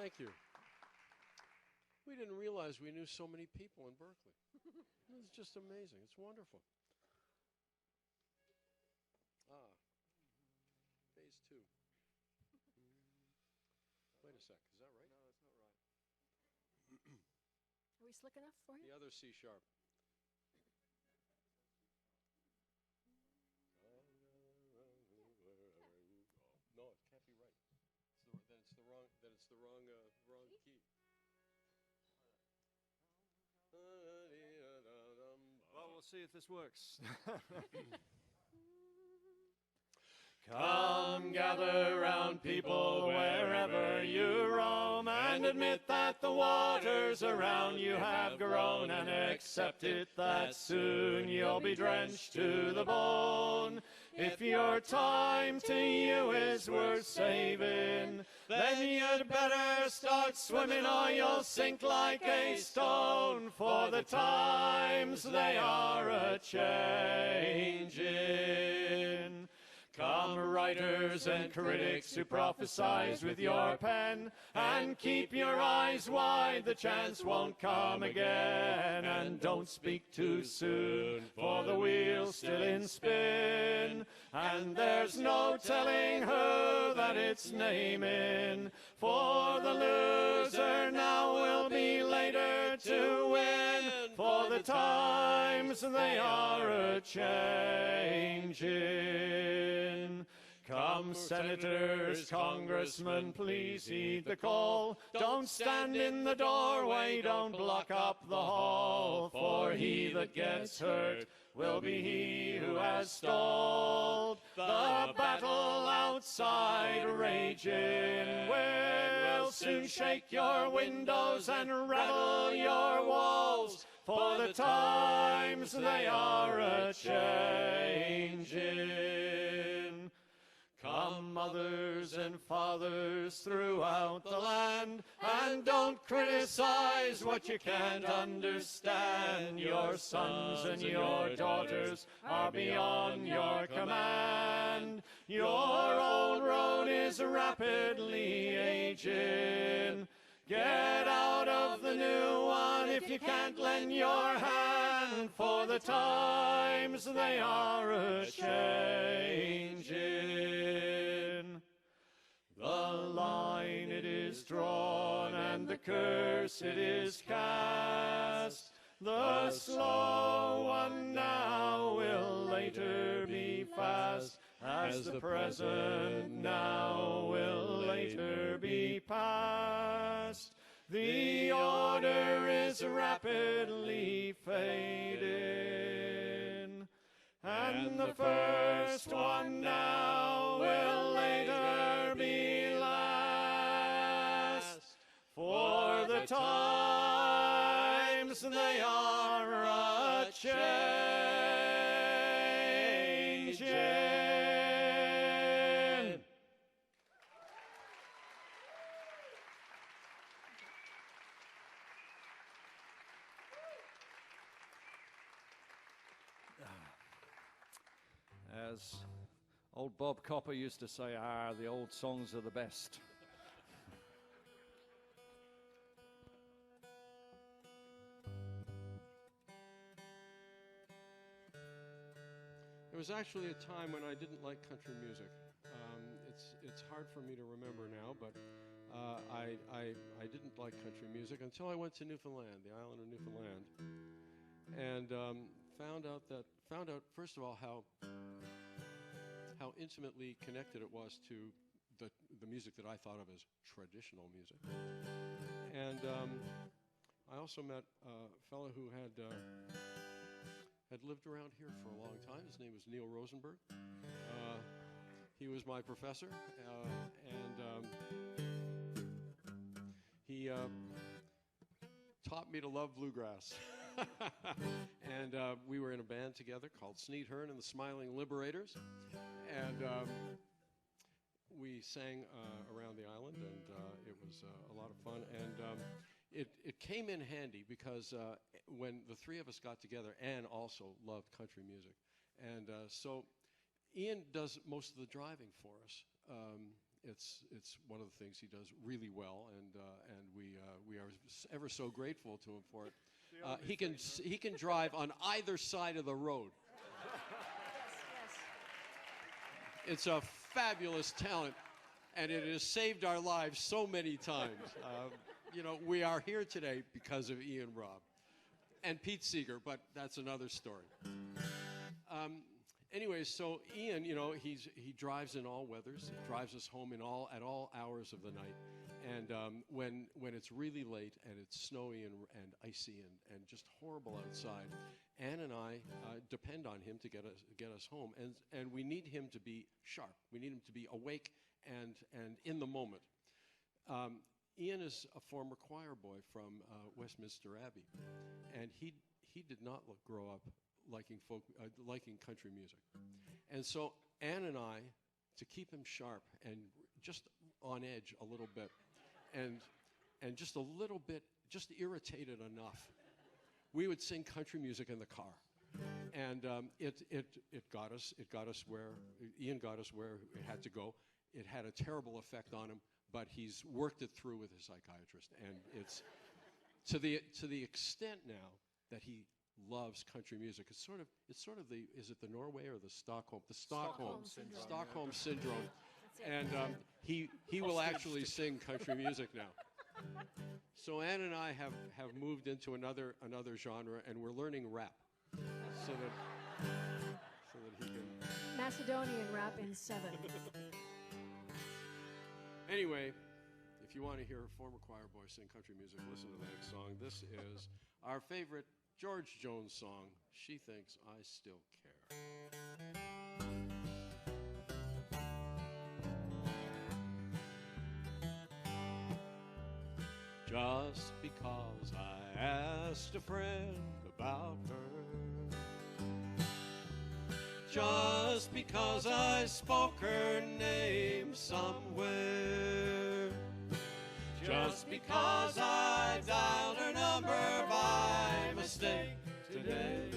Thank you. We didn't realize we knew so many people in Berkeley. It's just amazing. It's wonderful. Phase 2. Wait a sec. Is that right? No, that's not right. Are we slick enough for you? The other C sharp. No, it can't be right. Then it's the wrong key. Well, we'll see if this works. Come gather round, people, wherever you roam, and admit that the waters around you have grown, and accept it that soon you'll be drenched to the bone. If your time to you is worth saving, then you'd better start swimming or you'll sink like a stone, for the times they are a-changing. Come, writers and critics who prophesize with your pen, and keep your eyes wide, the chance won't come again. And don't speak too soon, for the wheel's still in spin, and there's no telling who that it's naming, for the loser now will be later to win, for the times they are a-changing. Come, senators, congressmen, please heed the call. Don't stand in the doorway, don't block up the hall, for he that gets hurt will be he who has stalled. The battle outside raging will soon shake your windows and rattle your walls, for the times they are a-changing. Come, mothers and fathers throughout the land, and don't criticize what you can't understand. Your sons and your daughters are beyond your command. Your old road is rapidly aging. Get out of the new one if you can't lend your hand, for the times they are a-changing. The line it is drawn and the curse it is cast. The slow one now will later be fast, as the present now will later be past. The order is rapidly fading, and the first one now will later be last. For the times they are a-changing. As old Bob Copper used to say, the old songs are the best. There was actually a time when I didn't like country music. It's hard for me to remember now, but I didn't like country music until I went to Newfoundland, the island of Newfoundland, and found out first of all how intimately connected it was to the music that I thought of as traditional music. And I also met a fellow who had lived around here for a long time. His name was Neil Rosenberg. He was my professor, and he taught me to love bluegrass. And we were in a band together called Sneed Hearn and the Smiling Liberators, and we sang around the island, and it was a lot of fun. And it came in handy because when the three of us got together, Ann also loved country music, and so Ian does most of the driving for us. it's one of the things he does really well, and we are ever so grateful to him for it. He can drive on either side of the road. It's a fabulous talent, and it has saved our lives so many times. We are here today because of Ian Robb and Pete Seeger, but that's another story. Anyways, so Ian, he drives in all weathers. He drives us home at all hours of the night. And when it's really late and it's snowy and icy and just horrible outside, Ann and I depend on him to get us home. And we need him to be sharp. We need him to be awake and in the moment. Ian is a former choir boy from Westminster Abbey, and he did not grow up liking country music. And so Ann and I, to keep him sharp and just on edge a little bit, and just a little bit, just irritated enough, we would sing country music in the car. And it got us where Ian got us where it had to go. It had a terrible effect on him, but he's worked it through with his psychiatrist, and it's to the extent now that he loves country music. It's sort of the, is it the Norway or the Stockholm syndrome. And he will actually sing country music now. So Ann and I have moved into another genre, and we're learning rap, so that he can. Macedonian rap in 7. Anyway, if you want to hear a former choir boy sing country music, listen to the next song. This is our favorite George Jones song, She Thinks I Still Care. Just because I asked a friend about her, just because I spoke her name somewhere, just because I dialed her number by mistake today,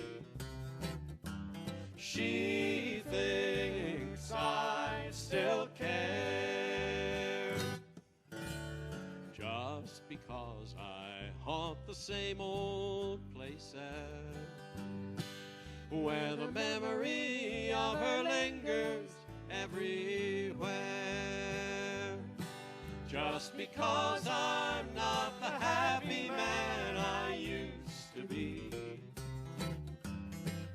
she thinks I still care. Just because I haunt the same old places where the memory of her lingers everywhere. Just because I'm not the happy man I used to be,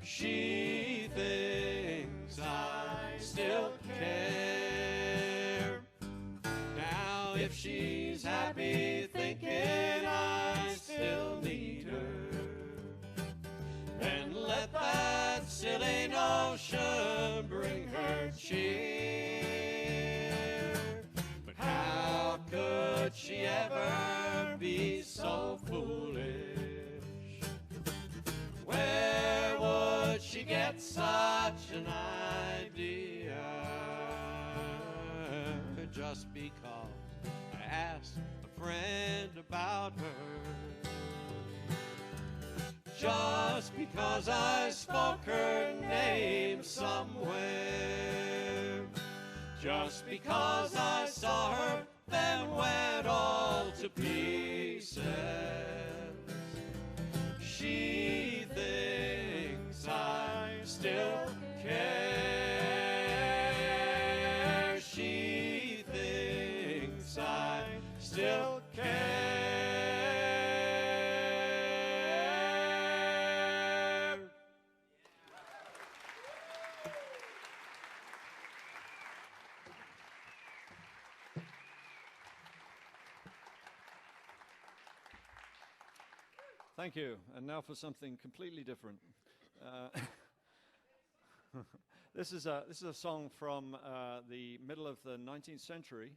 she thinks I still care. Now if she's happy thinking I still need her, then let that silly notion bring her cheer. But how could she ever be so foolish? Where would she get such an idea? Just because I asked a friend about her, just because I spoke her name somewhere, just because I saw her then went all to pieces, she thinks I still care. She thinks I still care. Thank you. And now for something completely different. This is a song from the middle of the 19th century,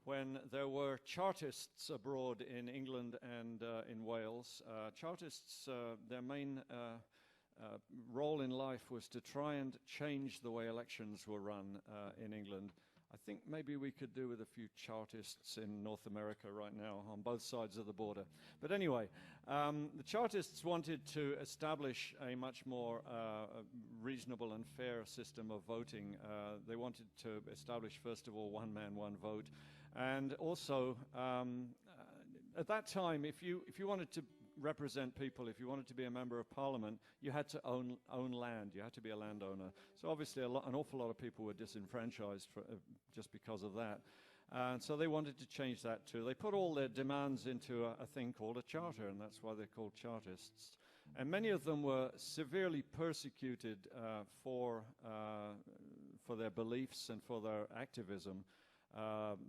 when there were chartists abroad in England and in Wales. Chartists, their main role in life was to try and change the way elections were run in England. I think maybe we could do with a few Chartists in North America right now on both sides of the border. But anyway, the Chartists wanted to establish a much more reasonable and fair system of voting. They wanted to establish, first of all, one man, one vote. And also, at that time, if you wanted to represent people, if you wanted to be a member of parliament, you had to own land. You had to be a landowner. So obviously an awful lot of people were disenfranchised just because of that. And so they wanted to change that too. They put all their demands into a thing called a charter, and that's why they're called Chartists. And many of them were severely persecuted for their beliefs and for their activism.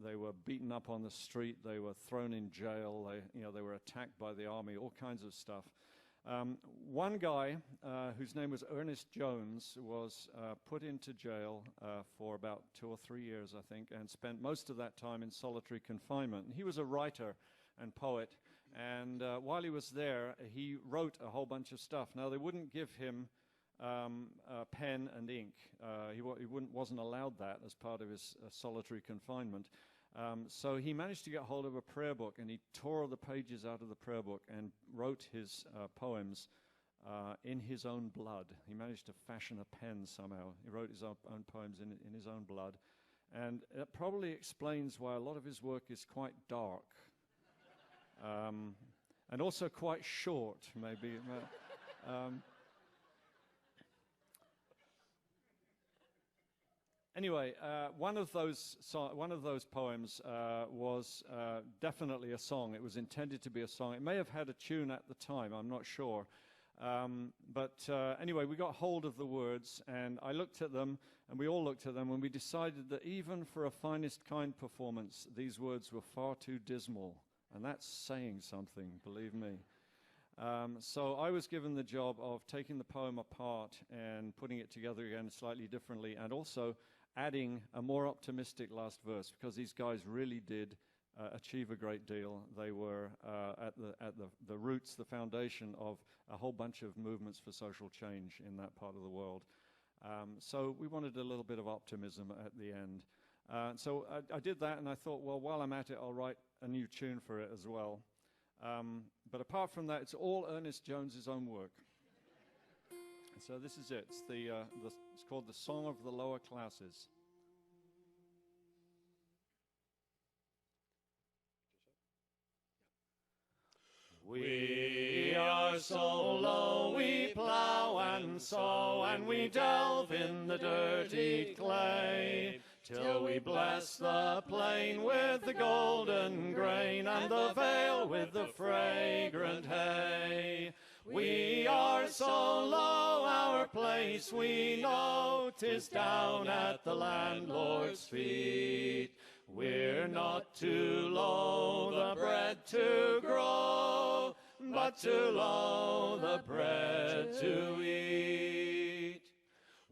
They were beaten up on the street. They were thrown in jail. They were attacked by the army. All kinds of stuff. One guy, whose name was Ernest Jones, was put into jail for about 2 or 3 years, I think, and spent most of that time in solitary confinement. And he was a writer and poet, and while he was there, he wrote a whole bunch of stuff. Now, they wouldn't give him pen and ink. He wasn't allowed that as part of his solitary confinement. So he managed to get hold of a prayer book, and he tore the pages out of the prayer book and wrote his poems in his own blood. He managed to fashion a pen somehow. He wrote his own poems in his own blood. And it probably explains why a lot of his work is quite dark. And also quite short, maybe. Anyway, one of those poems was definitely a song. It was intended to be a song. It may have had a tune at the time. I'm not sure. But anyway, we got hold of the words, and I looked at them, and we all looked at them, and we decided that even for a finest kind performance, these words were far too dismal. And that's saying something, believe me. So I was given the job of taking the poem apart and putting it together again slightly differently, and also adding a more optimistic last verse, because these guys really did achieve a great deal. They were at the roots, the foundation of a whole bunch of movements for social change in that part of the world. So we wanted a little bit of optimism at the end. So I did that, and I thought, well, while I'm at it, I'll write a new tune for it as well. But apart from that, it's all Ernest Jones's own work. So this is it. It's called The Song of the Lower Classes. We are so low, we plow and sow, and we delve in the dirty clay, till we bless the plain with the golden grain, and the vale with the fragrant hay. We are so low, our place we know, 'tis down at the landlord's feet. We're not too low the bread to grow, but too low the bread to eat.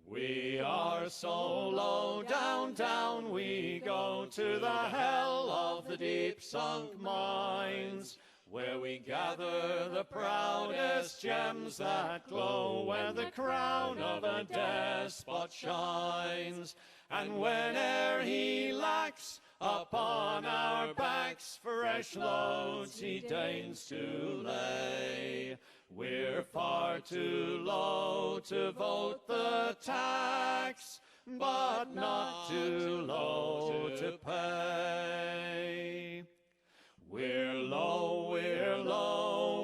We are so low, down, down we go, to the hell of the deep-sunk mines, where we gather the proudest gems that glow, where the crown of a despot shines. And whene'er he lacks upon our backs fresh loads he deigns to lay, we're far too low to vote the tax, but not too low to pay. We're low,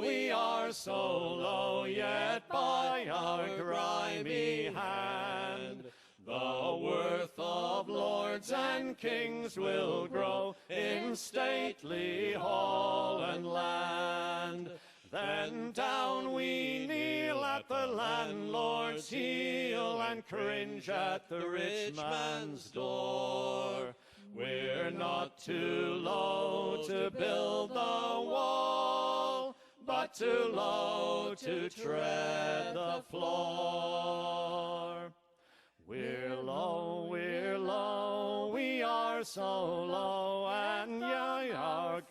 we are so low, yet by our grimy hand the worth of lords and kings will grow in stately hall and land. Then down we kneel at the landlord's heel, and cringe at the rich man's door. We're not too low to build the wall, but too low to tread the floor. We're low, we are so low, and yea, our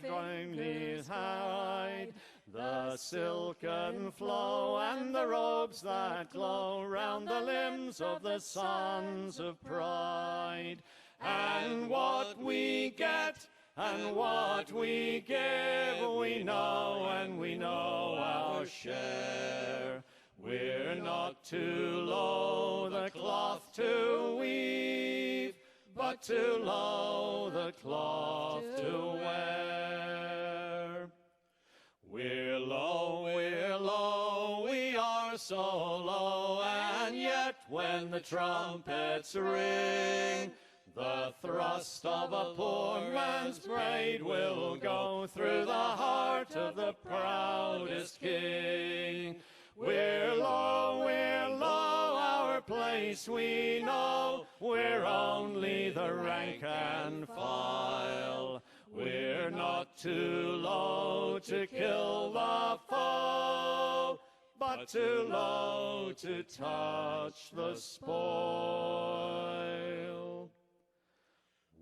knees hide. The silken flow and the robes that glow round the limbs of the sons of pride. and what we get, and what we give, we know, and we know our share. We're not too low the cloth to weave, but too low the cloth to wear. We're low, we are so low, and yet when the trumpets ring, the thrust of a poor man's braid will go through the heart of the proudest king. We're low, our place we know, we're only the rank and file. We're not too low to kill the foe, but too low to touch the spoil.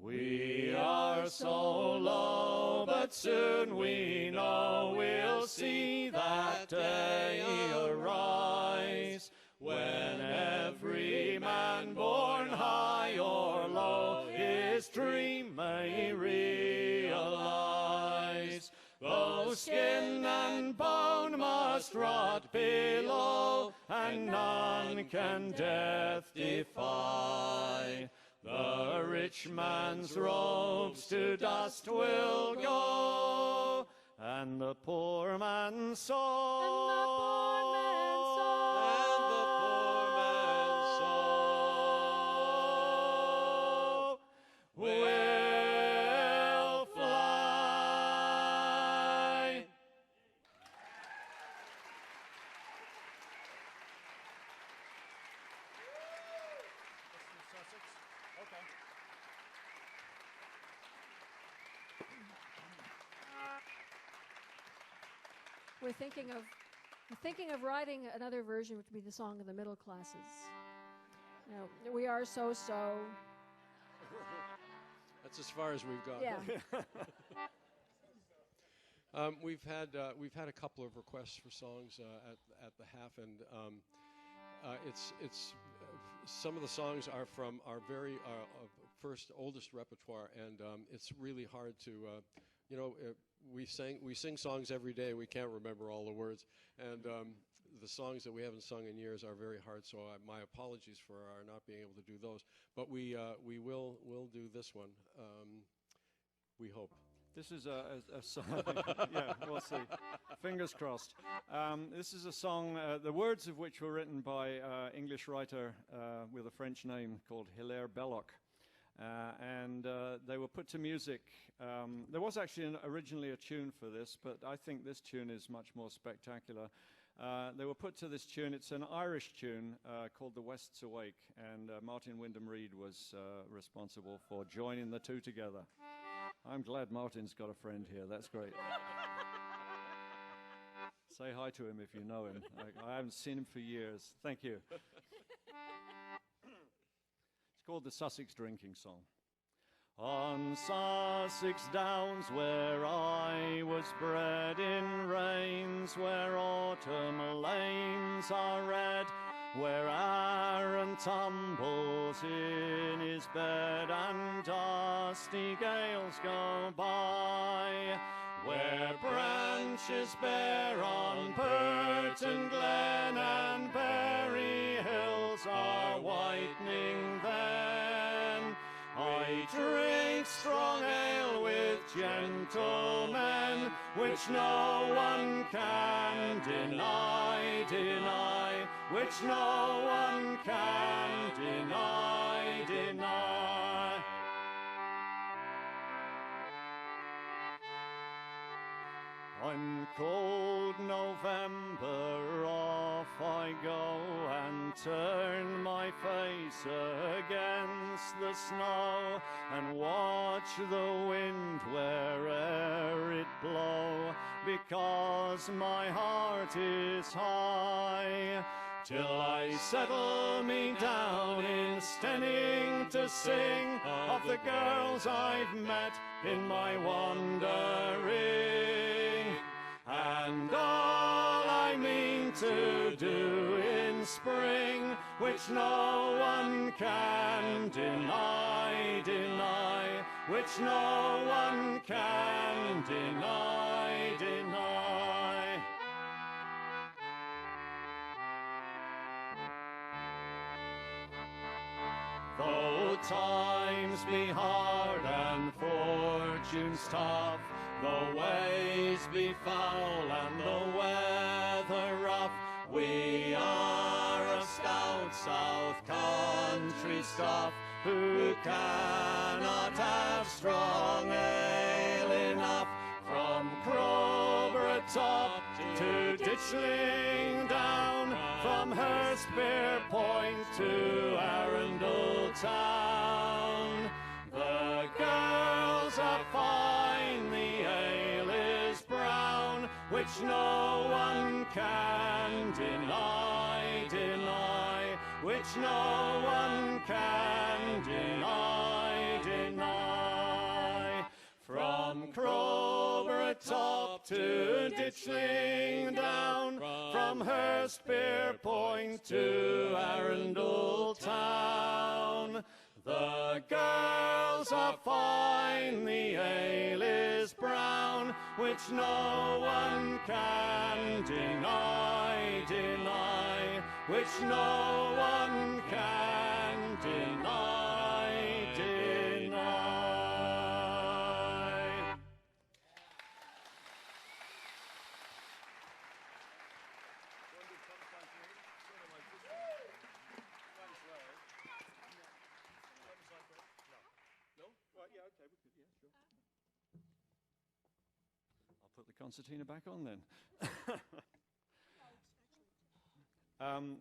We are so low, but soon we know we'll see that day arise, when every man born high or low his dream may realize. Though skin and bone must rot below, and none can death defy, the rich man's robes to dust will go, and the poor man's soul, will fly. We're thinking of writing another version, which would be the song of the middle classes. Now, we are so. That's as far as we've gone. Yeah. We've had a couple of requests for songs at the half, and it's some of the songs are from our very first oldest repertoire, and it's really hard to we sing songs every day. We can't remember all the words, and the songs that we haven't sung in years are very hard. So my apologies for our not being able to do those, but we will do this one. We hope. This is a song. Yeah, we'll see. Fingers crossed. This is a song, the words of which were written by English writer with a French name called Hilaire Belloc. And they were put to music. There was actually originally a tune for this, but I think this tune is much more spectacular. They were put to this tune. It's an Irish tune called The West's Awake, and Martin Wyndham Reed was responsible for joining the two together. I'm glad Martin's got a friend here. That's great. Say hi to him if you know him. I haven't seen him for years. Thank you. It's called the Sussex Drinking Song. On Sussex Downs, where I was bred, in rains where autumn lanes are red, where Aaron tumbles in his bed and dusty gales go by, where branches bear on Burton Glen and Berry Hills are whitening then, I drink strong ale with gentlemen, which no one can deny, which no one can deny. On cold November off I go and turn my face against the snow and watch the wind where'er it blow, because my heart is high, till I settle me down in Stenning to sing of the girls I've met in my wandering, and all I mean to do in spring, which no one can deny. which no one can deny, deny. Though times be hard and fortune's tough, the ways be foul and the weather rough, we are a stout South Country stuff, who cannot have strong ale enough. From Crowborough top to Ditchling down, from Hurstpere Point to Arundel town, the girls are fine, the ale is brown, which no one can deny, deny, which no one can deny, deny. From Crowborough top to Ditchling down, from Hurstpere Point to Arundel town, the girls are fine, the ale is brown, which no one can deny, deny, which no one can deny, deny. I'll put the concertina back on then.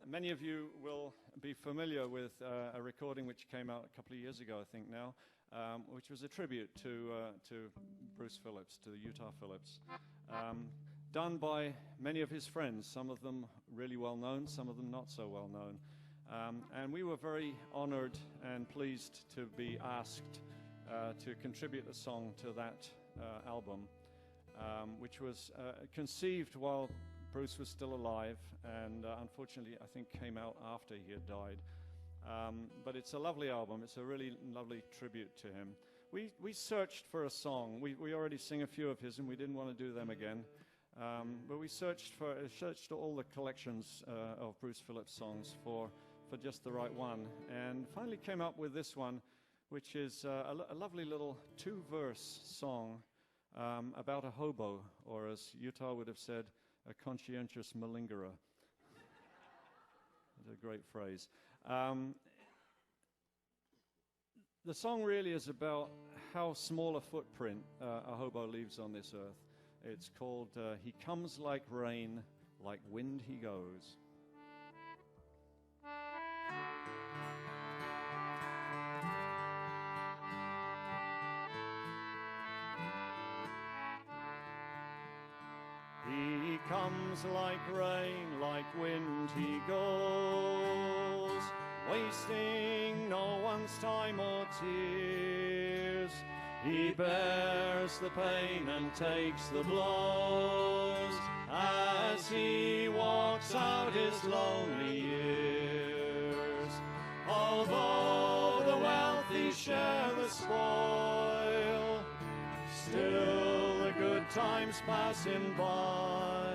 Many of you will be familiar with a recording which came out a couple of years ago, I think now, which was a tribute to Bruce Phillips, to Utah Phillips, done by many of his friends, some of them really well known, some of them not so well known. And we were very honored and pleased to be asked to contribute a song to that album, which was conceived while Bruce was still alive, and unfortunately I think came out after he had died. But it's a lovely album. It's a really lovely tribute to him. We searched for a song. We already sing a few of his, and we didn't want to do them again. But we searched all the collections of Bruce Phillips songs for just the right one, and finally came up with this one, which is a lovely little two-verse song about a hobo, or as Utah would have said, a conscientious malingerer. That's a great phrase. The song really is about how small a footprint a hobo leaves on this earth. It's called He Comes Like Rain, Like Wind He Goes. He comes like rain, like wind he goes, wasting no one's time or tears. He bears the pain and takes the blows as he walks out his lonely years. Although the wealthy share the spoil, still the good times pass him by.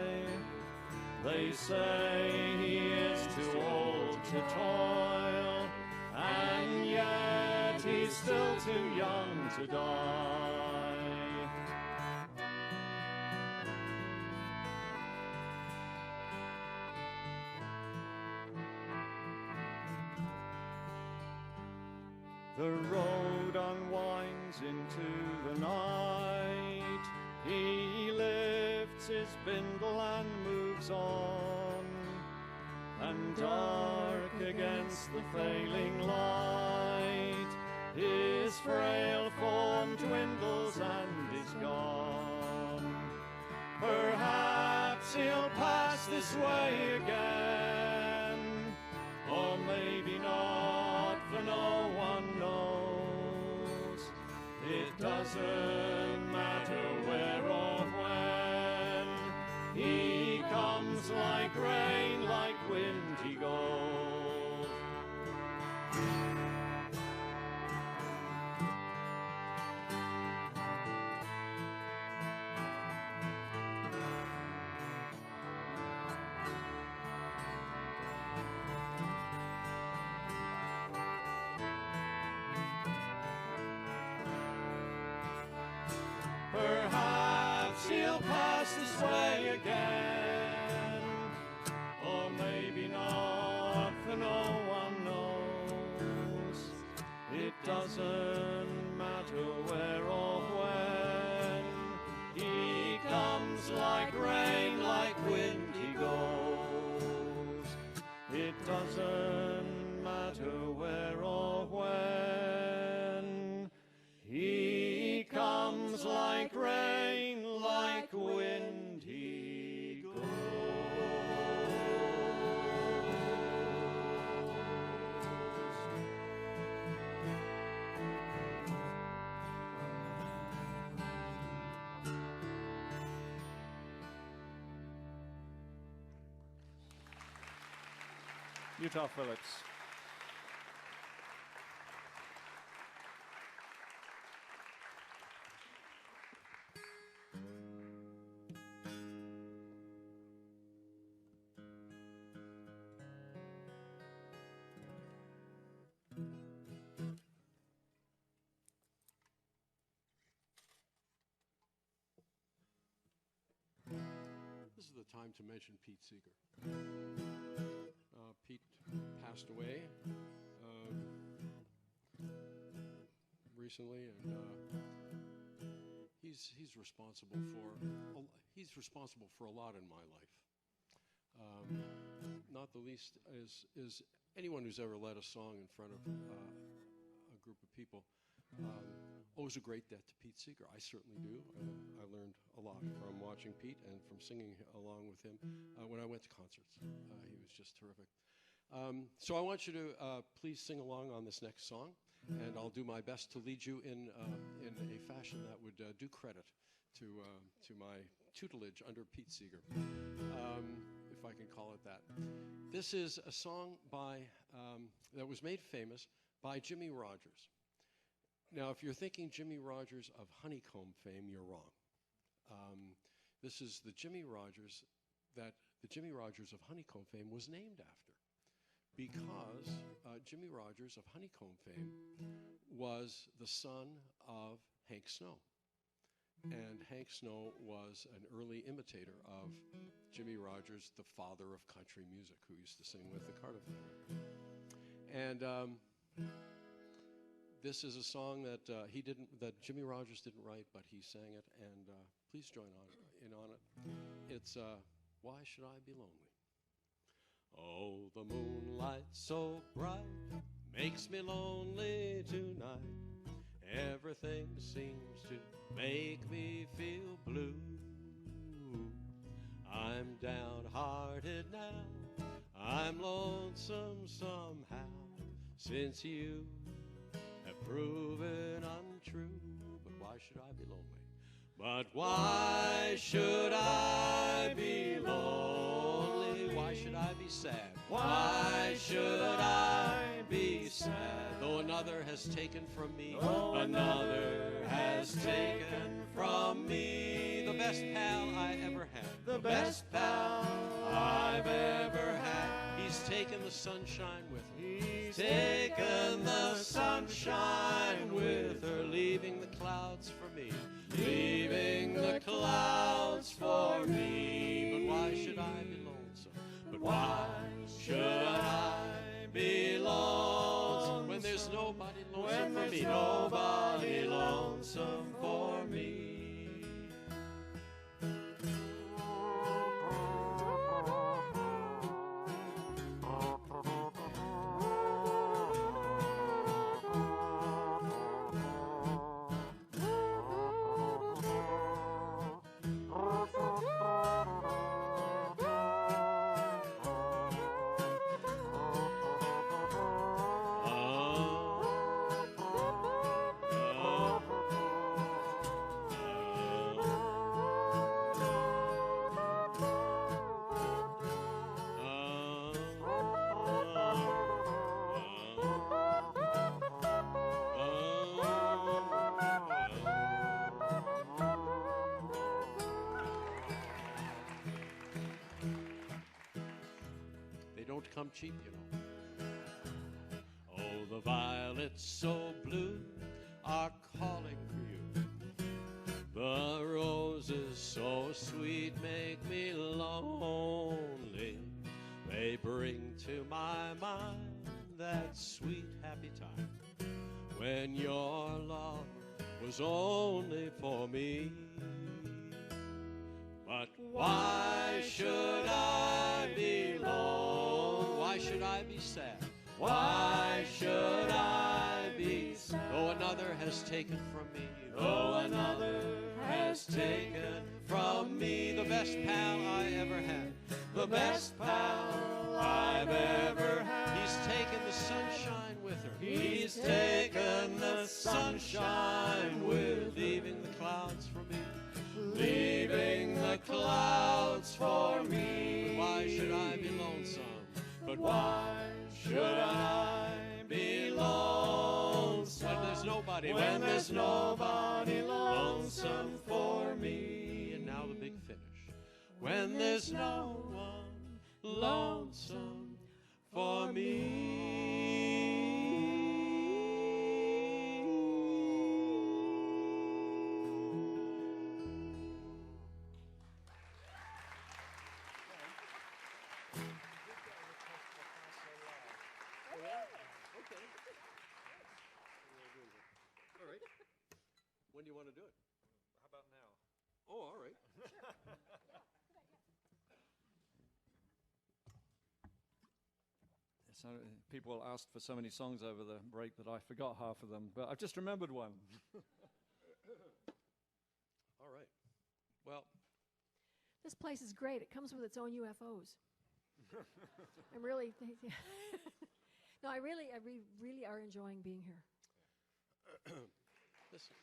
They say he is too old to toil, and yet he's still too young to die. The road unwinds into the night. He lifts his bindle and moves on, and dark against the failing light, his frail form dwindles and is gone. Perhaps he'll pass this way again, or maybe not, for no one knows. It doesn't matter where or when. He comes like rain, like wind he goes. doesn't matter where or when. He comes like rain, like wind he goes. It doesn't matter where or when. He comes like rain, like wind he goes. Utah Phillips. This is the time to mention Pete Seeger. Pete passed away recently, and he's responsible for a lot in my life. Not the least is anyone who's ever led a song in front of a group of people owes a great debt to Pete Seeger. I certainly do. I learned a lot from watching Pete and from singing along with him when I went to concerts. He was just terrific. So I want you to please sing along on this next song, and I'll do my best to lead you in a fashion that would do credit to my tutelage under Pete Seeger, if I can call it that. This is a song that was made famous by Jimmie Rodgers. Now, if you're thinking Jimmie Rodgers of Honeycomb fame, you're wrong. This is the Jimmie Rodgers that the Jimmie Rodgers of Honeycomb fame was named after, because Jimmie Rodgers of Honeycomb fame was the son of Hank Snow. And Hank Snow was an early imitator of Jimmie Rodgers, the father of country music, who used to sing with the Carter Family. And this is a song that Jimmie Rodgers didn't write, but he sang it, and please join in on it. It's Why Should I Be Lonely? Oh, the moonlight so bright makes me lonely tonight. Everything seems to make me feel blue. I'm downhearted now, I'm lonesome somehow, since you have proven untrue. But why should I be lonely? But why should I be lonely? Why should I be sad? Why should I be sad? Though another has taken from me, another has taken from me the best pal I ever had, the best pal I've ever had. He's taken the sunshine with her. He's taken the sunshine with her, leaving the clouds for me, leaving the clouds for me. But why should I be lonesome? But why should I be lonesome when there's nobody lonesome for me? Nobody lonesome for me. Don't come cheap, you know. Oh, the violets so blue are calling for you. The roses so sweet make me lonely. They bring to my mind that sweet happy time when your love was only for me. But why should I be lone? Why should I be sad? Why should I be sad? Though another has taken from me, though another has taken from me the best pal I ever had, the best pal I've ever had. He's taken the sunshine with her. He's taken the sunshine with, leaving the clouds for me, leaving the clouds for me. But why should I be lonesome? But why should I be lonesome when there's nobody, when there's nobody lonesome for me? And now the big finish. When there's no one lonesome for me. When do you want to do it? How about now? Oh, all right. So, people asked for so many songs over the break that I forgot half of them, but I've just remembered one. All right. Well, This place is great. It comes with its own UFOs. I'm really, no, we really are enjoying being here. listen.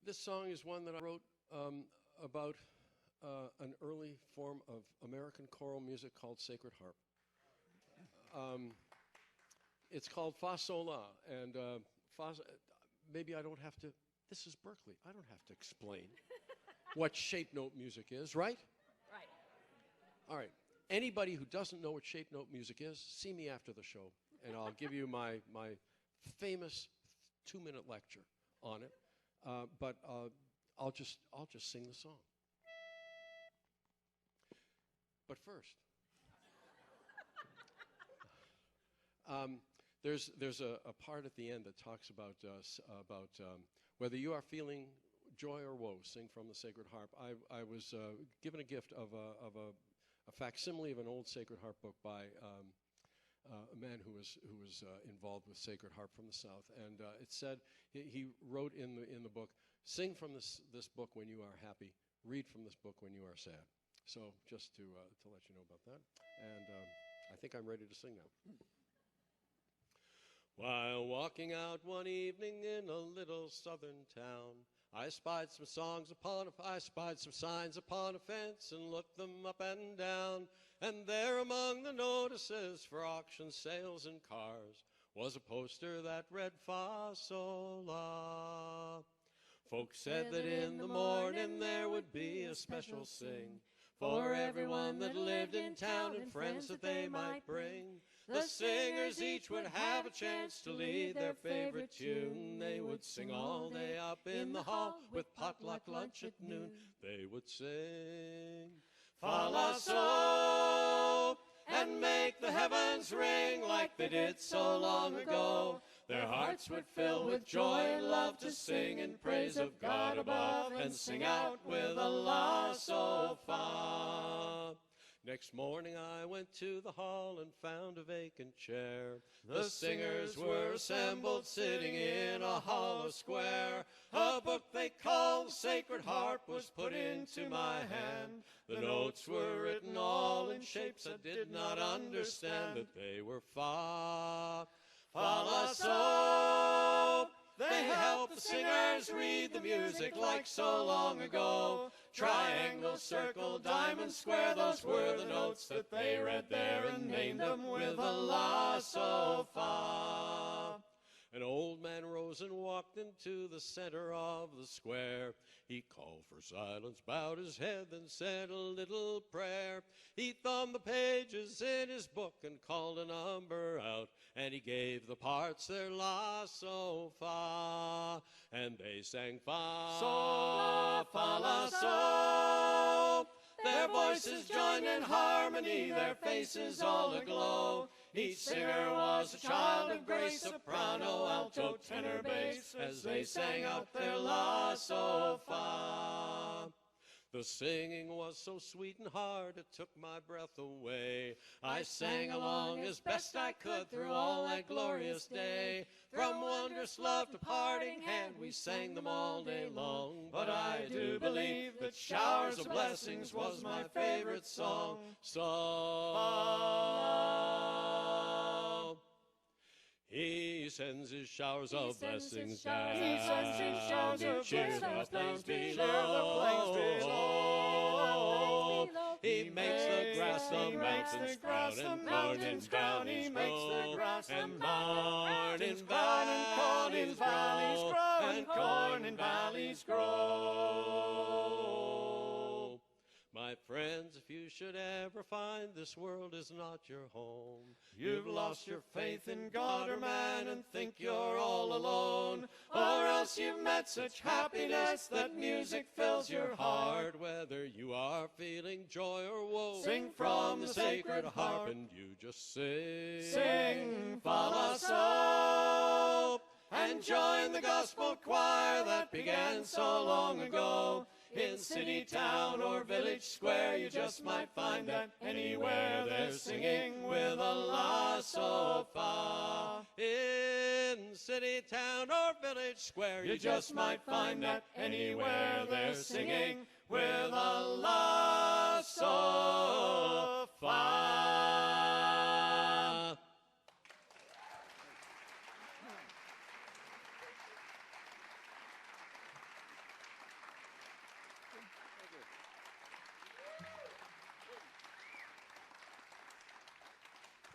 This song is one that I wrote about an early form of American choral music called Sacred Harp. It's called Fa Sol La, and maybe I don't have to, this is Berkeley, I don't have to explain what shape note music is, right? Right. All right. Anybody who doesn't know what shape note music is, see me after the show, and I'll give you my famous 2-minute lecture on it. But I'll just sing the song. But first, there's a part at the end that talks about whether you are feeling joy or woe. Sing from the Sacred Harp. I was given a gift of a facsimile of an old Sacred Harp book by a man who was involved with Sacred Harp from the South, and it said he wrote in the book, "Sing from this book when you are happy. Read from this book when you are sad." So just to let you know about that, and I think I'm ready to sing now. While walking out one evening in a little southern town, I spied some signs upon a fence and looked them up and down. And there among the notices for auction sales and cars was a poster that read Fa Sol La. Folks said that in the morning there would be a special sing for everyone that lived in town and friends that they might bring. The singers each would have a chance to lead their favorite tune. They would sing all day up in the hall with potluck lunch at noon. They would sing Fa La Sol and make the heavens ring like they did so long ago. Their hearts would fill with joy and love to sing in praise of God above and sing out with a La Sol Fa. Next morning I went to the hall and found a vacant chair. The singers were assembled sitting in a hollow square. A book they called Sacred Harp was put into my hand. The notes were written all in shapes I did not understand, that they were Fa La Sol. They helped the singers read the music like so long ago. Triangle, circle, diamond, square, those were the notes that they read there and named them with a La Sol Fa. An old man rose and walked into the center of the square. He called for silence, bowed his head, then said a little prayer. He thumbed the pages in his book and called a number out, and he gave the parts their La Sol Fa, and they sang Fa, Fa La Sol. Their voices joined in harmony, their faces all aglow. Each singer was a child of grace, soprano, alto, tenor, bass, as they sang out their la, so, fa. The singing was so sweet and hard, it took my breath away. I sang along as best I could through all that glorious day. From wondrous love to parting hand, we sang them all day long. But I do believe that Showers of Blessings was my favorite song. He sends his showers of blessings down. He sends his showers of Cheer blessings the plains down. below. He makes the grass the mountains crown, and mountains valleys grow, and corn in valleys grow, and corn in valleys grow. My friends, if you should ever find this world is not your home, you've lost your faith in God or man and think you're all alone, or else you've met such happiness that music fills your heart. Whether you are feeling joy or woe, sing from the sacred harp, and you just sing, Falaso, and join the gospel choir that began so long ago. In city, town, or village square, you just might find that anywhere they're singing with a la, so, fa. In city, town, or village square, you just might find that anywhere they're singing with a la, so, fa.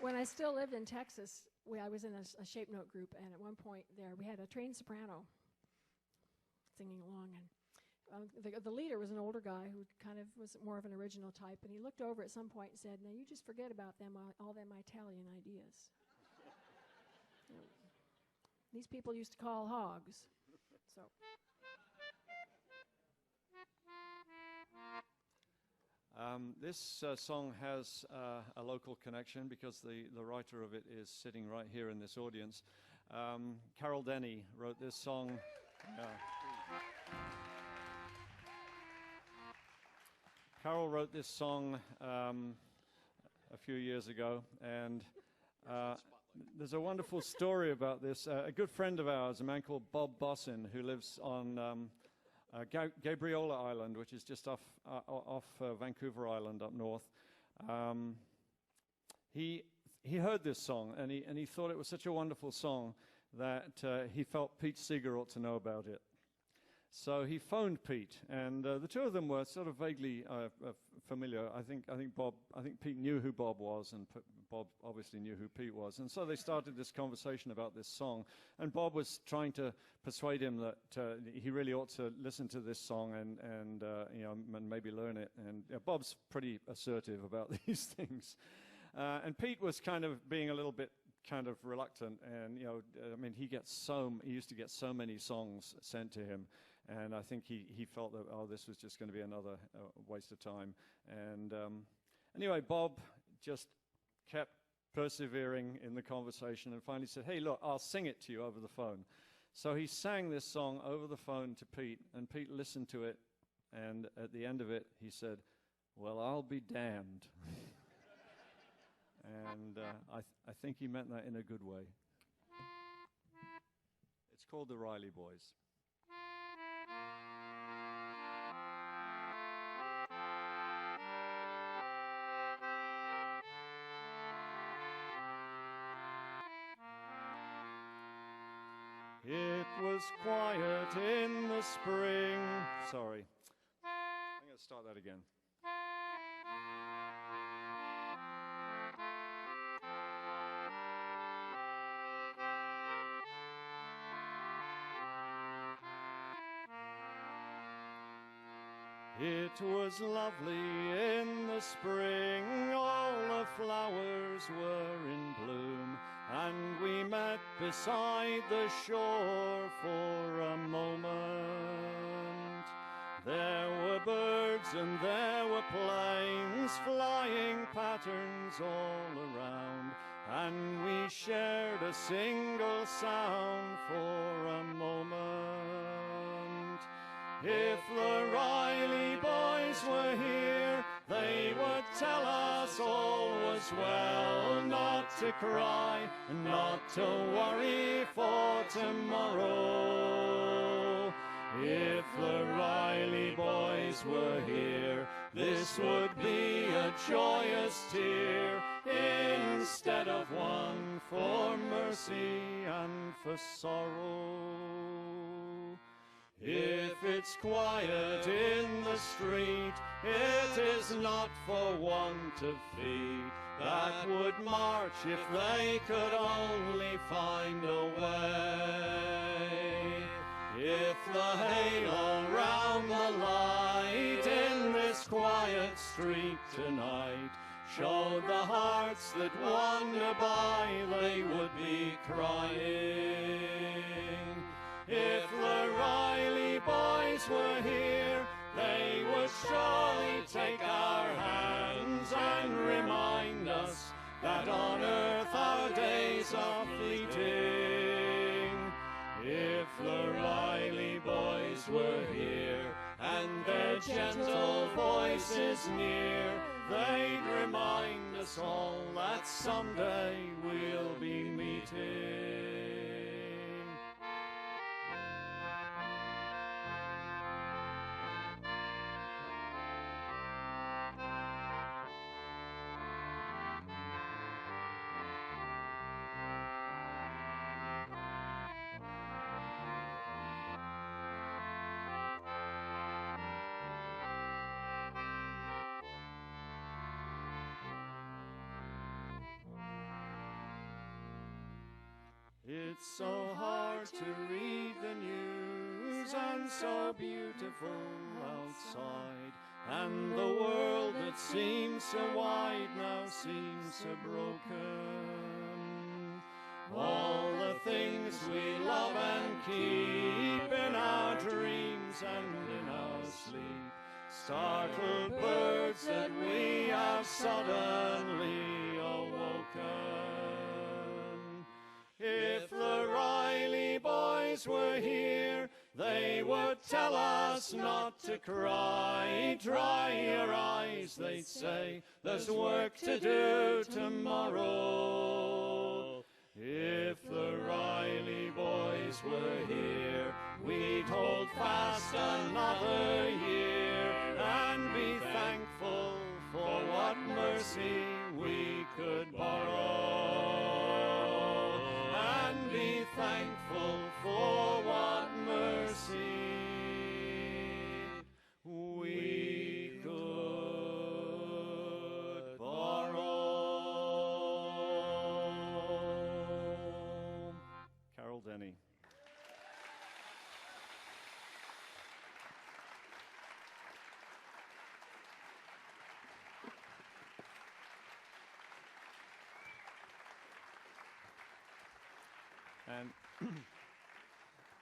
When I still lived in Texas, I was in a shape note group, and at one point there we had a trained soprano singing along, and the leader was an older guy who kind of was more of an original type, and he looked over at some point and said, "Now you just forget about them, all them Italian ideas." You know, these people used to call hogs, so. This song has a local connection because the writer of it is sitting right here in this audience. Carol Denny wrote this song. Carol wrote this song a few years ago, and there's a wonderful story about this. A good friend of ours, a man called Bob Bossin, who lives on Gabriola Island, which is just off Vancouver Island up north. He heard this song and he thought it was such a wonderful song that he felt Pete Seeger ought to know about it. So he phoned Pete, and the two of them were sort of vaguely familiar. I think Pete knew who Bob was, and Bob obviously knew who Pete was, and so they started this conversation about this song. And Bob was trying to persuade him that he really ought to listen to this song and maybe learn it. And Bob's pretty assertive about these things, and Pete was kind of being a little bit kind of reluctant. And he used to get so many songs sent to him. And I think he felt that, this was just going to be another waste of time. And anyway, Bob just kept persevering in the conversation and finally said, "Hey, look, I'll sing it to you over the phone." So he sang this song over the phone to Pete, and Pete listened to it, and at the end of it, he said, "Well, I'll be damned." And I think he meant that in a good way. It's called The Riley Boys. It was quiet in the spring. Sorry. I'm going to start that again. It was lovely in the spring, all the flowers were in bloom, and we met beside the shore for a moment. There were birds and there were planes, flying patterns all around, and we shared a single sound for a moment. If the Riley boys were here, they would tell us all was well, not to cry, not to worry for tomorrow. If the Riley boys were here, this would be a joyous tear, instead of one for mercy and for sorrow. If it's quiet in the street, it is not for want of feet that would march if they could only find a way. If the halo round the light in this quiet street tonight showed the hearts that wander by, they would be crying. If the Riley boys were here, they would surely take our hands and remind us that on earth our days are fleeting. If the Riley boys were here and their gentle voices near, they'd remind us all that someday we'll be meeting. It's so hard to read the news and so beautiful outside, and the world that seems so wide now seems so broken. All the things we love and keep in our dreams and in our sleep, startled birds that we have suddenly awoken. If the Riley boys were here, they would tell us not to cry. Dry your eyes, they'd say, there's work to do tomorrow. If the Riley boys were here, we'd hold fast another year and be thankful for what mercy we could borrow. Be thankful for what mercy we could borrow. Carol Denny.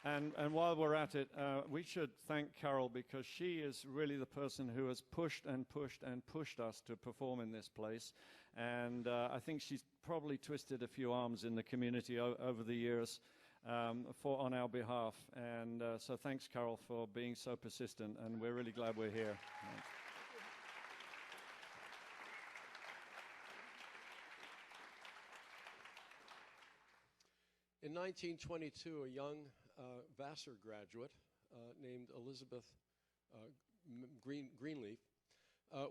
And while we're at it, we should thank Carol, because she is really the person who has pushed and pushed and pushed us to perform in this place. And I think she's probably twisted a few arms in the community over the years on our behalf. And so thanks, Carol, for being so persistent. And we're really glad we're here. In 1922, a young Vassar graduate named Elizabeth Greenleaf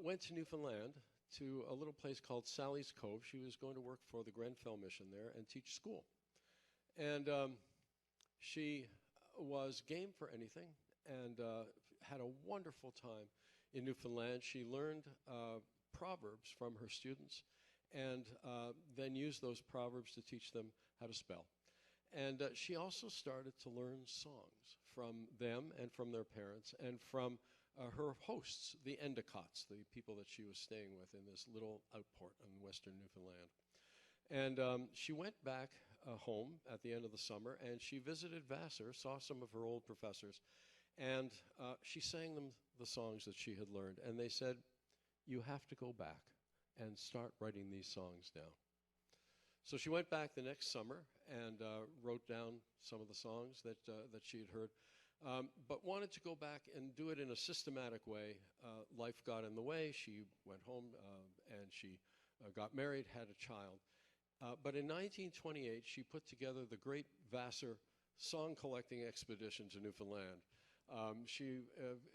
went to Newfoundland to a little place called Sally's Cove. She was going to work for the Grenfell Mission there and teach school. And she was game for anything and had a wonderful time in Newfoundland. She learned proverbs from her students and then used those proverbs to teach them how to spell. And she also started to learn songs from them and from their parents and from her hosts, the Endicott's, the people that she was staying with in this little outport in western Newfoundland. And she went back home at the end of the summer, and she visited Vassar, saw some of her old professors, and she sang them the songs that she had learned, and they said, you have to go back and start writing these songs down. So she went back the next summer and wrote down some of the songs that she had heard, but wanted to go back and do it in a systematic way. Life got in the way. She went home and she got married, had a child. But in 1928, she put together the Great Vassar Song Collecting Expedition to Newfoundland. She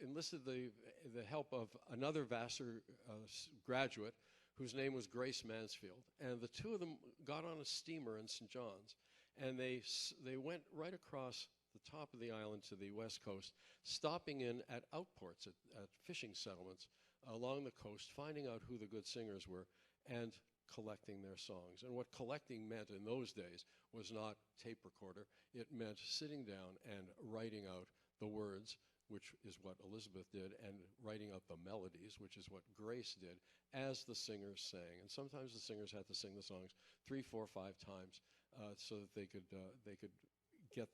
enlisted the help of another Vassar graduate whose name was Grace Mansfield. And the two of them got on a steamer in St. John's, and they went right across the top of the island to the west coast, stopping in at outports, at fishing settlements along the coast, finding out who the good singers were, and collecting their songs. And what collecting meant in those days was not tape recorder. It meant sitting down and writing out the words, which is what Elizabeth did, and writing out the melodies, which is what Grace did, as the singers sang. And sometimes the singers had to sing the songs 3, 4, 5 times so that they could get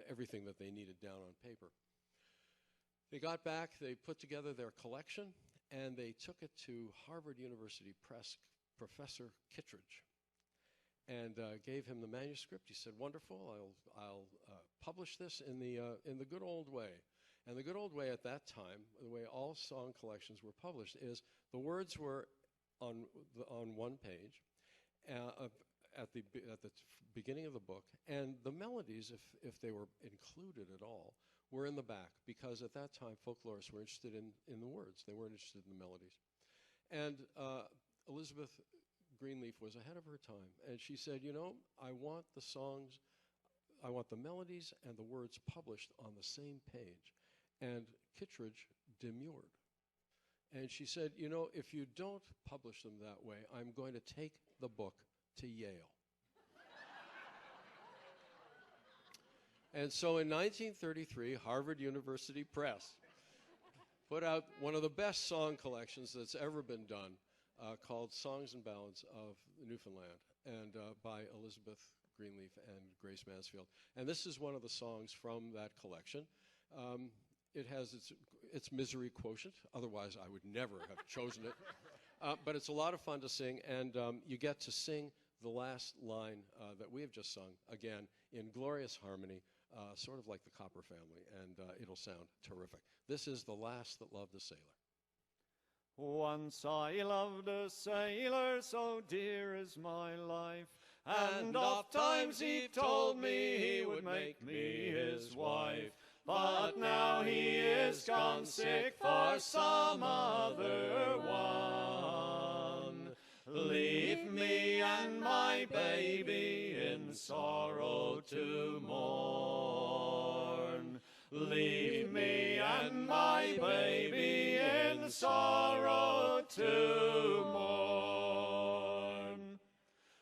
everything that they needed down on paper. They got back, they put together their collection, and they took it to Harvard University Press Professor Kittredge and gave him the manuscript. He said, "Wonderful, I'll publish this in the good old way." And the good old way at that time, the way all song collections were published, is the words were on one page at the beginning of the book, and the melodies, if they were included at all, were in the back, because at that time folklorists were interested in the words. They weren't interested in the melodies. And Elizabeth Greenleaf was ahead of her time, and she said, you know, I want the songs, I want the melodies and the words published on the same page. And Kittredge demurred. And she said, you know, if you don't publish them that way, I'm going to take the book to Yale. And so in 1933, Harvard University Press put out one of the best song collections that's ever been done, called Songs and Ballads of Newfoundland, and by Elizabeth Greenleaf and Grace Mansfield. And this is one of the songs from that collection. It has its misery quotient, otherwise I would never have chosen it. But it's a lot of fun to sing, and you get to sing the last line that we have just sung, again, in glorious harmony, sort of like the Copper Family, and it'll sound terrific. This is The Lass That Loved a Sailor. Once I loved a sailor so dear is my life, and oft times he told me he would make me his wife. But now he is gone sick for some other one. Leave me and my baby in sorrow to mourn. Leave me and my baby in sorrow to mourn.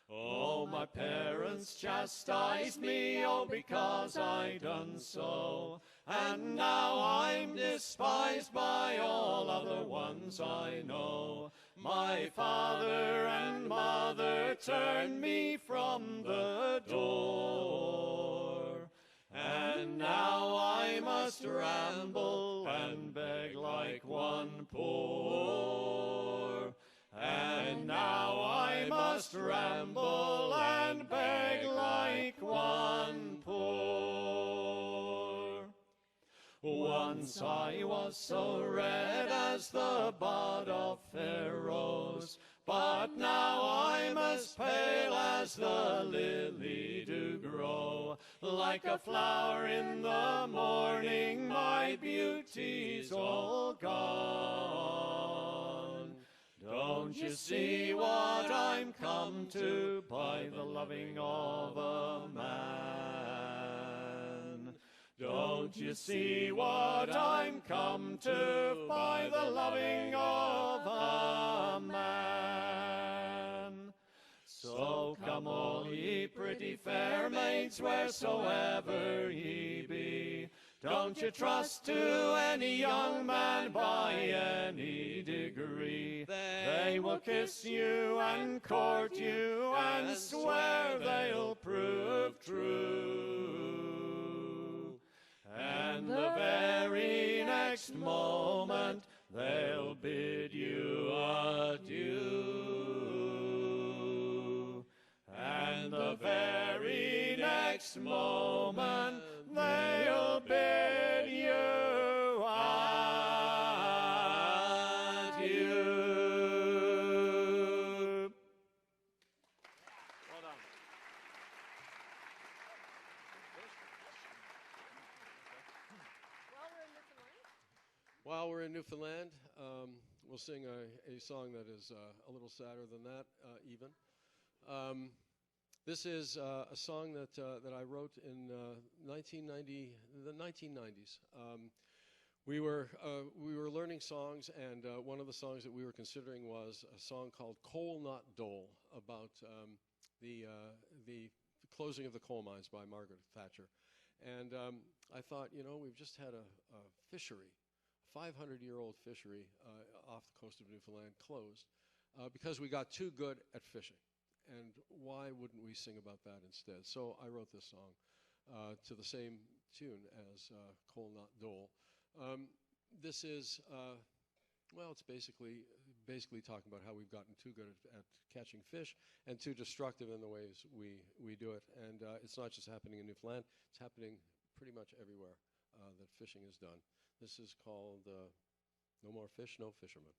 Oh, my parents chastised me, oh, because I done so. And now I'm despised by all other ones I know. My father and mother turned me from the door. And now I must ramble and beg like one poor. And now I must ramble and beg like one poor. Once I was so red as the bud of fair rose, but now I'm as pale as the lily do grow. Like a flower in the morning, my beauty's all gone. Don't you see what I'm come to by the loving of a man? Don't you see what I'm come to by the loving of a man? So come all ye pretty fair maids, wheresoever ye be. Don't you trust to any young man by any degree. They will kiss you and court you and swear they'll prove true. And the very next next moment they'll bid you adieu. And the very next moment they'll bid you adieu. Well done. While we're in Newfoundland, we'll sing a song that is a little sadder than that, even. This is a song that I wrote in the 1990s. We were learning songs, and one of the songs that we were considering was a song called "Coal Not Dole," about the closing of the coal mines by Margaret Thatcher. And I thought, you know, we've just had a fishery, 500-year-old fishery off the coast of Newfoundland closed because we got too good at fishing. And why wouldn't we sing about that instead? So I wrote this song to the same tune as "Coal Not Dole." This is, well, it's basically talking about how we've gotten too good at catching fish and too destructive in the ways we do it. And it's not just happening in Newfoundland, it's happening pretty much everywhere that fishing is done. This is called "No More Fish, No Fishermen."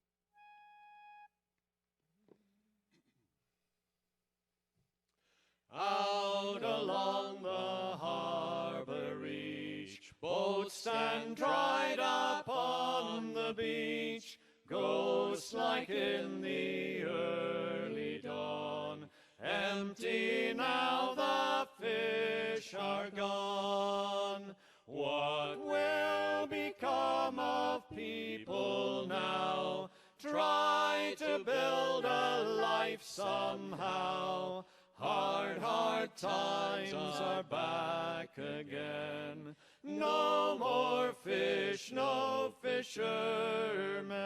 Out along the harbor reach, boats stand dried up on the beach, ghosts like in the early dawn. Empty now, the fish are gone. What will become of people now? Try to build a life somehow. Hard times are back again. No more fish, no fishermen.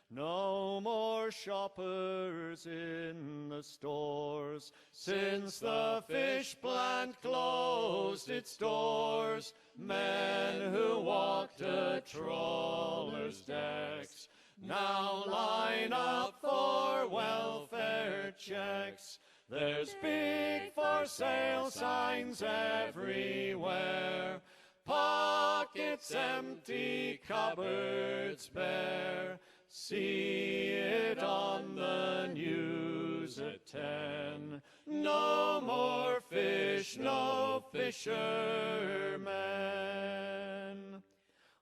No more shoppers in the stores, since the fish plant closed its doors. Men who walked a trawler's decks now line up for welfare checks. There's big for sale signs everywhere, pockets empty, cupboards bare. See it on the news at 10. No more fish, no fishermen.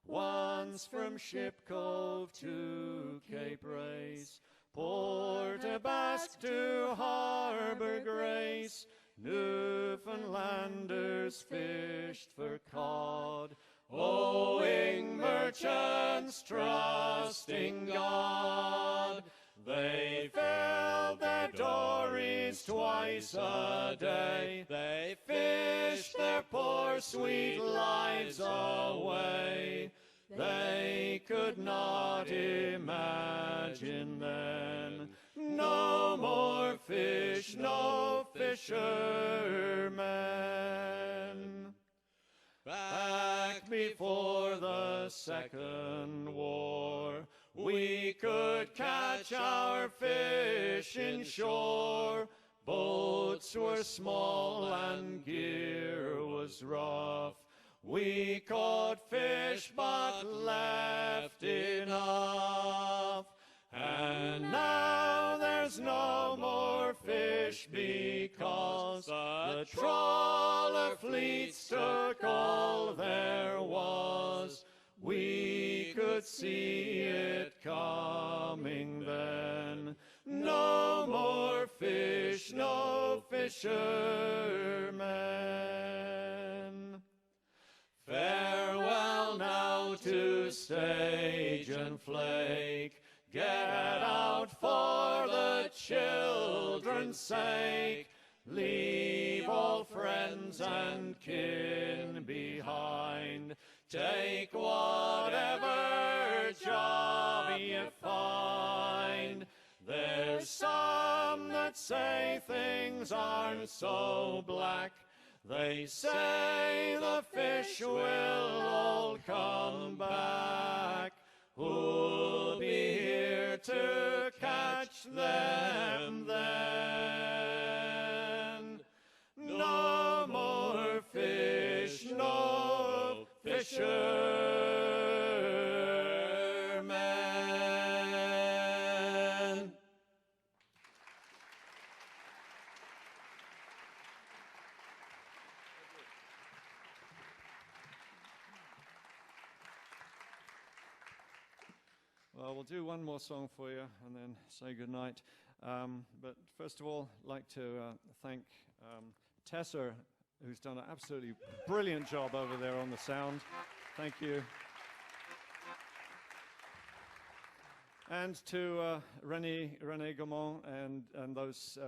Once from Ship Cove to Cape Race, Port aux Basques to Harbour Grace, Newfoundlanders fished for cod, owing merchants trusting God. They filled their dories twice a day. They fished their poor sweet lives away. They could not imagine then. No more fish, no fishermen. Back before the Second War, we could catch our fish inshore. Boats were small and gear was rough. We caught fish but left enough. And now there's no more fish because the trawler fleets took all there was. We could see it coming then. No more fish, no fishermen. Farewell now to stage and flake. Get out for the children's sake. Leave all friends and kin behind. Take whatever job you find. There's some that say things aren't so black. They say the fish will all come back. Who'll be here to catch them then? No more fish, no fishermen. Well, we'll do one more song for you and then say goodnight. But first of all, I'd like to thank Tessa, who's done an absolutely brilliant job over there on the sound. Thank you. And to René Gaumont and those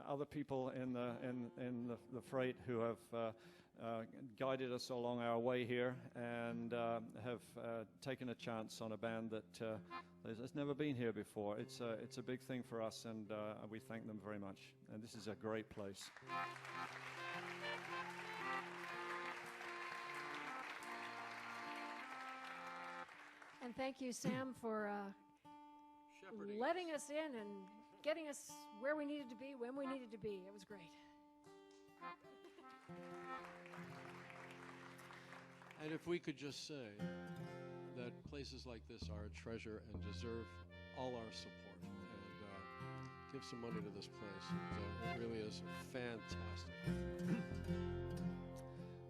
other people in the Freight who have guided us along our way here and have taken a chance on a band that has never been here before. It's a big thing for us, and we thank them very much. And this is a great place. And thank you, Sam, for letting us in and getting us where we needed to be, when we needed to be. It was great. And if we could just say that places like this are a treasure and deserve all our support, and give some money to this place. It really is fantastic.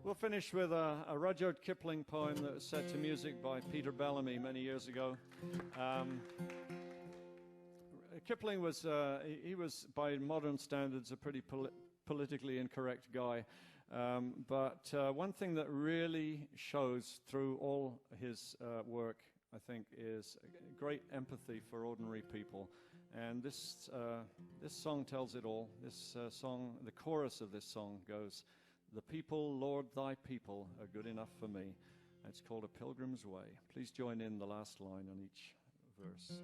We'll finish with a Rudyard Kipling poem that was set to music by Peter Bellamy many years ago. Kipling was, he was by modern standards a pretty politically incorrect guy. But one thing that really shows through all his work, I think, is great empathy for ordinary people. And this song tells it all. This song, the chorus of this song goes, "The people, Lord, thy people, are good enough for me." It's called A Pilgrim's Way. Please join in the last line on each verse.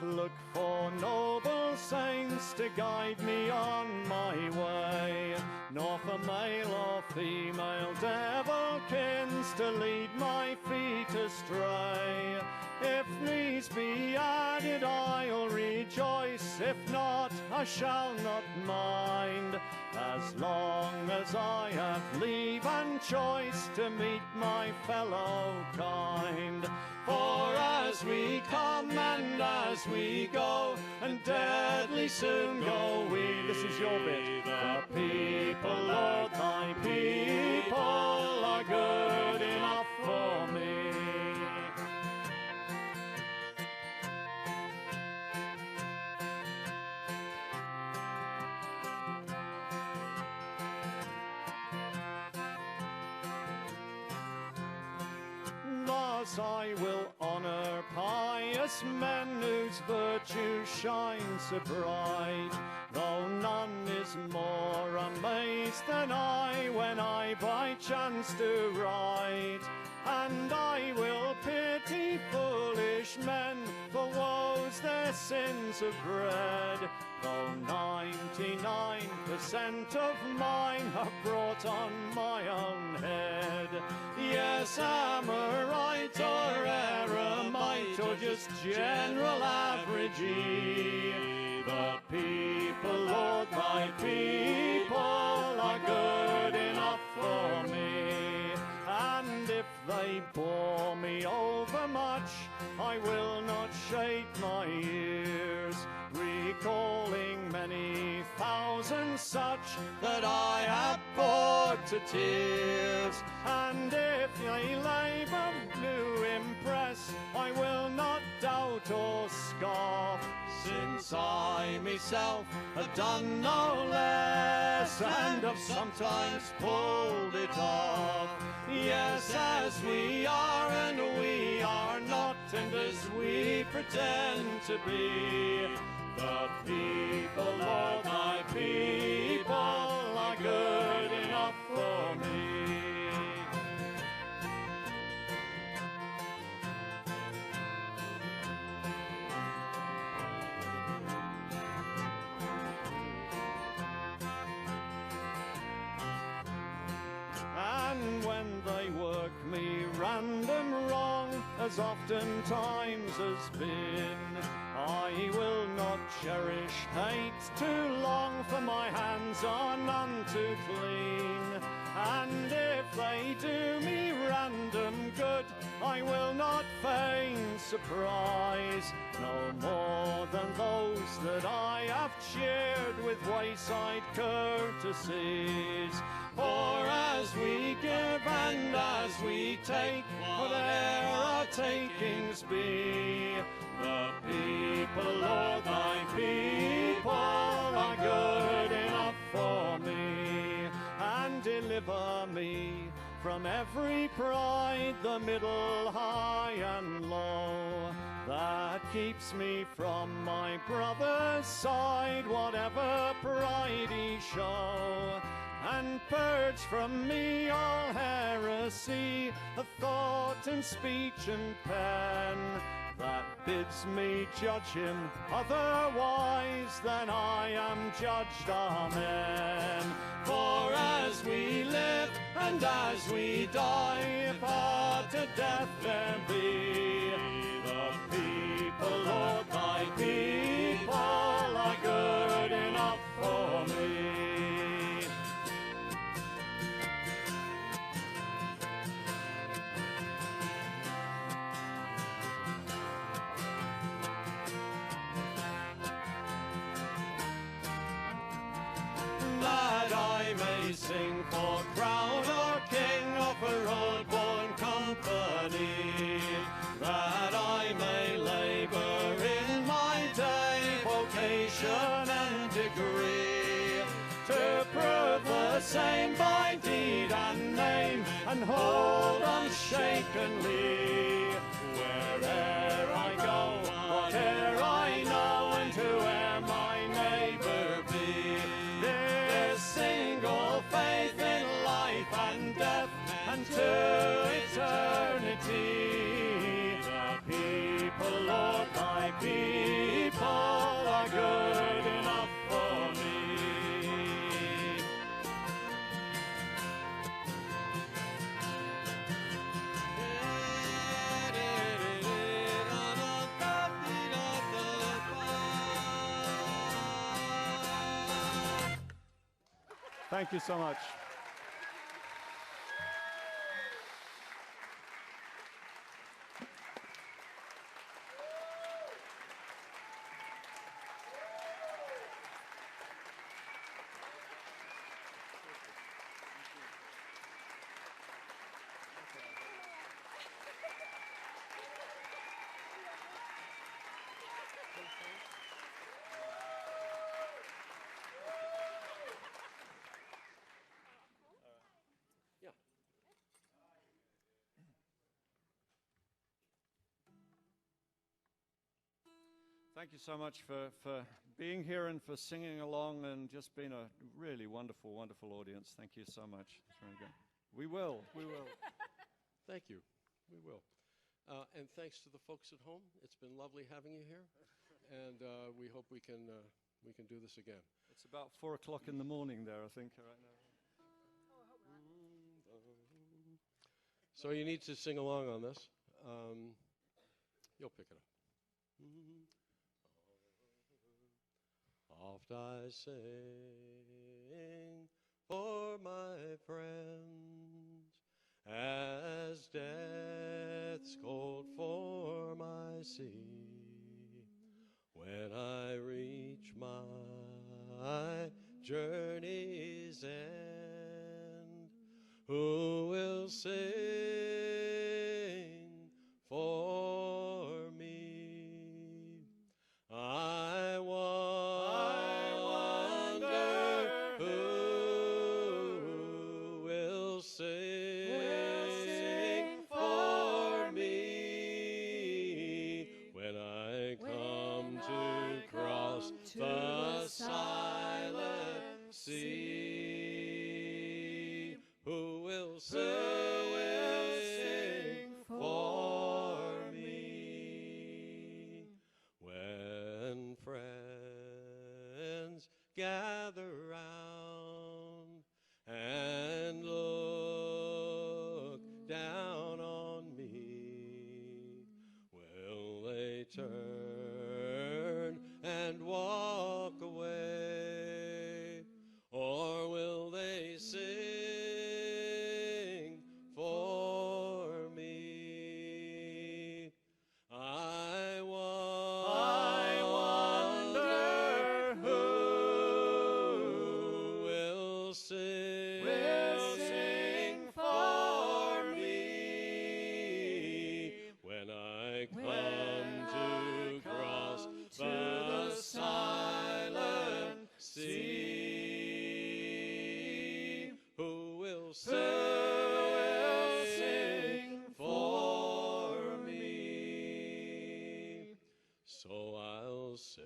Look for noble saints to guide me on my way, nor for male or female devilkins to lead my feet astray. If needs be added, I'll rejoice. If not, I shall not mind, as long as I have leave and choice to meet my fellow kind. For as we come and as we go, and deadly soon go we. This is your bit. The people, Lord, thy people are good enough for me. Thus I will honor pious men whose virtue shines so bright, though none is more amazed than I when I by chance do right. And I will pity foolish men for woes their sins have bred, though 99% of mine have brought on my own head. Yes, Amorite or Eremite or just general averagey, the people, Lord, thy people are good enough for me. And if they bore me overmuch, I will not shake my ears, recalling many thousands such that I have bored to tears. And if they labor to impress, I will not doubt or scoff, since I myself have done no less, and have sometimes pulled it off. Yes, as we are and we are not, and as we pretend to be, the people, Lord, thy people are good as oftentimes has been. I will not cherish hate too long, for my hands are none too clean. And if they do me random good, I will not feign surprise, no more than those that I have cheered with wayside courtesies. For as we give and as we take, whate'er our takings be, the people, Lord, thy people are good enough for me. And deliver me from every pride, the middle, high and low, that keeps me from my brother's side, whatever pride he show. And purge from me all heresy, of thought and speech and pen, that bids me judge him otherwise than I am judged. Amen. For as we live and as we die, if hard to death there be, the people, Lord, thy people are good enough for me. That I may sing for crown or king or for old-born company, that I may labor in my day, vocation and degree, to prove the same by deed and name, and hold unshakenly, where'er I go, whate'er I know, and whoe'er my neighbor be. This single faith in life and death, and to eternity. The people, Lord, thy people are good enough for me. Thank you so much. Thank you so much for being here and for singing along and just being a really wonderful, wonderful audience. Thank you so much. It's really good. We will. Thank you. We will. And thanks to the folks at home. It's been lovely having you here, and we hope we can do this again. It's about 4 o'clock in the morning there, I think, right now. So you need to sing along on this. You'll pick it up. Oft I sing for my friends, as death's cold for my sea. When I reach my journey's end, who will sing for me? I wonder who will sing for me when I come to cross the silent sea. Who will sing for me when friends gather round and look down on me? sing for me when I come to cross the silent sea. Who will sing for me? So I'll sing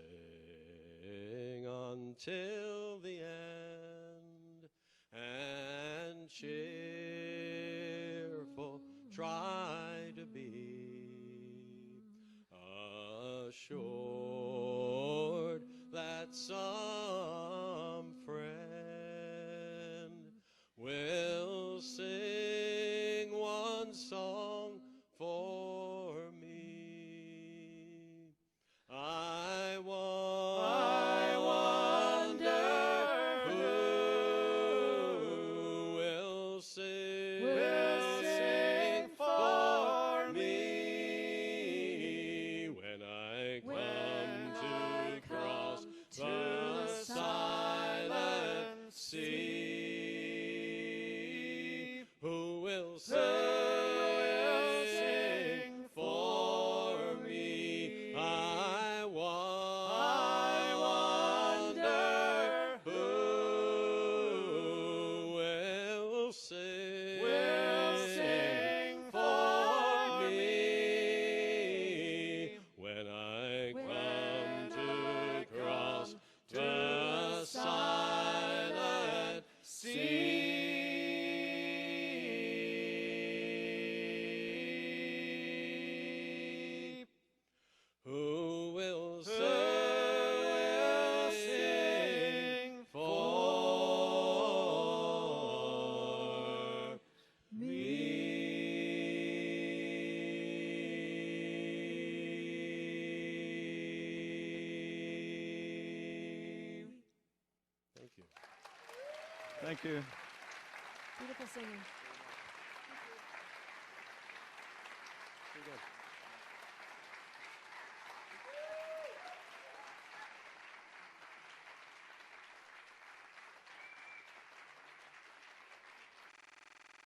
until the end, and cheerful try to be, assured that some friend will sing one song for me. I wonder who will sing for me when I come to cross the silent sea. Who will sing for me? I wonder who will sing for me when I come to cross the silent sea. Who will sing for me? Thank you. Thank you. Beautiful singing. Very good.